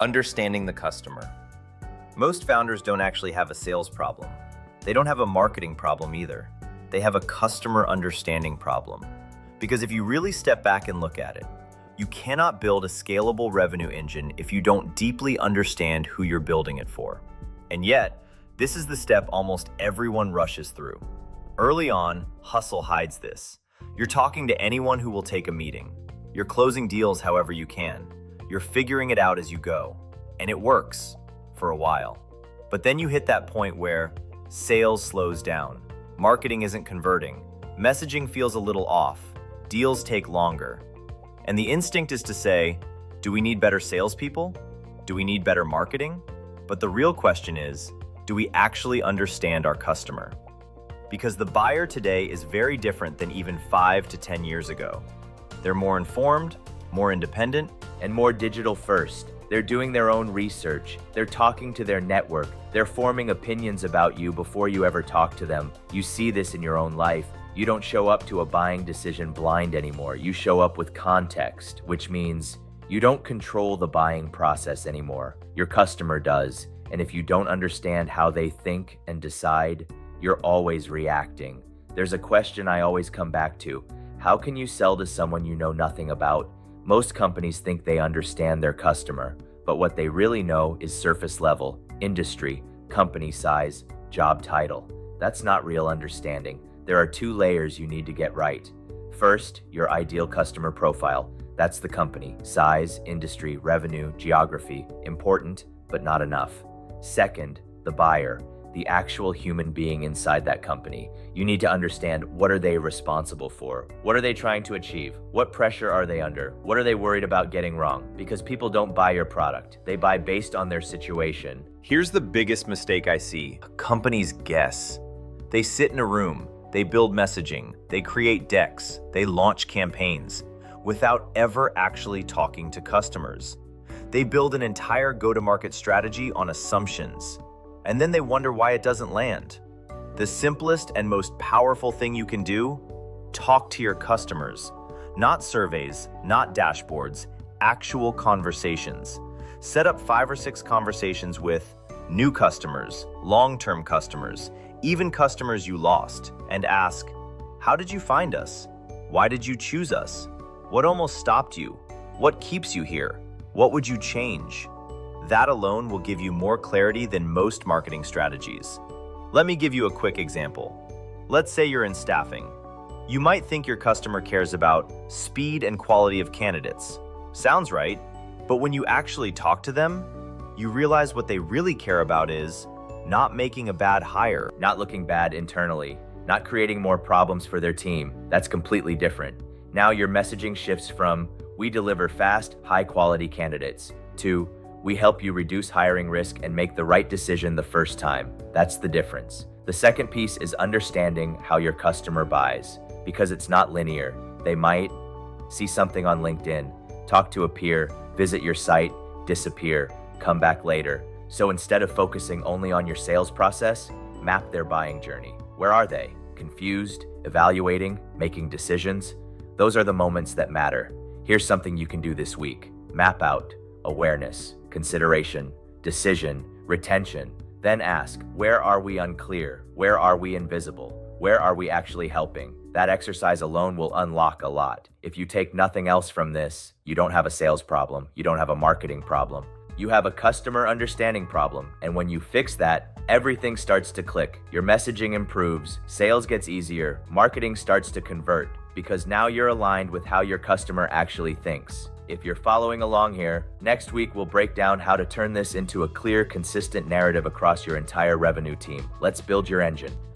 Understanding the customer. Most founders don't actually have a sales problem. They don't have a marketing problem either. They have a customer understanding problem. Because if you really step back and look at it, you cannot build a scalable revenue engine if you don't deeply understand who you're building it for. And yet, this is the step almost everyone rushes through. Early on, hustle hides this. You're talking to anyone who will take a meeting. You're closing deals however you can. You're figuring it out as you go. And it works for a while. But then you hit that point where sales slows down. Marketing isn't converting. Messaging feels a little off. Deals take longer. And the instinct is to say, do we need better salespeople? Do we need better marketing? But the real question is, do we actually understand our customer? Because the buyer today is very different than even 5 to 10 years ago. They're more informed, more independent, and more digital first. They're doing their own research. They're talking to their network. They're forming opinions about you before you ever talk to them. You see this in your own life. You don't show up to a buying decision blind anymore. You show up with context, which means you don't control the buying process anymore. Your customer does. And if you don't understand how they think and decide, you're always reacting. There's a question I always come back to. How can you sell to someone you know nothing about? Most companies think they understand their customer, but what they really know is surface level, industry, company size, job title. That's not real understanding. There are 2 layers you need to get right. First, your ideal customer profile. That's the company, size, industry, revenue, geography. Important, but not enough. Second, the buyer, the actual human being inside that company. You need to understand, what are they responsible for? What are they trying to achieve? What pressure are they under? What are they worried about getting wrong? Because people don't buy your product. They buy based on their situation. Here's the biggest mistake I see. Companies guess. They sit in a room, they build messaging, they create decks, they launch campaigns without ever actually talking to customers. They build an entire go-to-market strategy on assumptions, and then they wonder why it doesn't land. The simplest and most powerful thing you can do, talk to your customers. Not surveys, not dashboards, actual conversations. Set up 5 or 6 conversations with new customers, long-term customers, even customers you lost, and ask, how did you find us? Why did you choose us? What almost stopped you? What keeps you here? What would you change? That alone will give you more clarity than most marketing strategies. Let me give you a quick example. Let's say you're in staffing. You might think your customer cares about speed and quality of candidates. Sounds right, but when you actually talk to them, you realize what they really care about is not making a bad hire, not looking bad internally, not creating more problems for their team. That's completely different. Now your messaging shifts from, we deliver fast, high-quality candidates, to, we help you reduce hiring risk and make the right decision the first time. That's the difference. The second piece is understanding how your customer buys, because it's not linear. They might see something on LinkedIn, talk to a peer, visit your site, disappear, come back later. So instead of focusing only on your sales process, map their buying journey. Where are they? Confused, evaluating, making decisions? Those are the moments that matter. Here's something you can do this week. Map out awareness, consideration, decision, retention. Then ask, where are we unclear? Where are we invisible? Where are we actually helping? That exercise alone will unlock a lot. If you take nothing else from this, you don't have a sales problem. You don't have a marketing problem. You have a customer understanding problem. And when you fix that, everything starts to click. Your messaging improves, sales gets easier, marketing starts to convert, because now you're aligned with how your customer actually thinks. If you're following along here, next week we'll break down how to turn this into a clear, consistent narrative across your entire revenue team. Let's build your engine.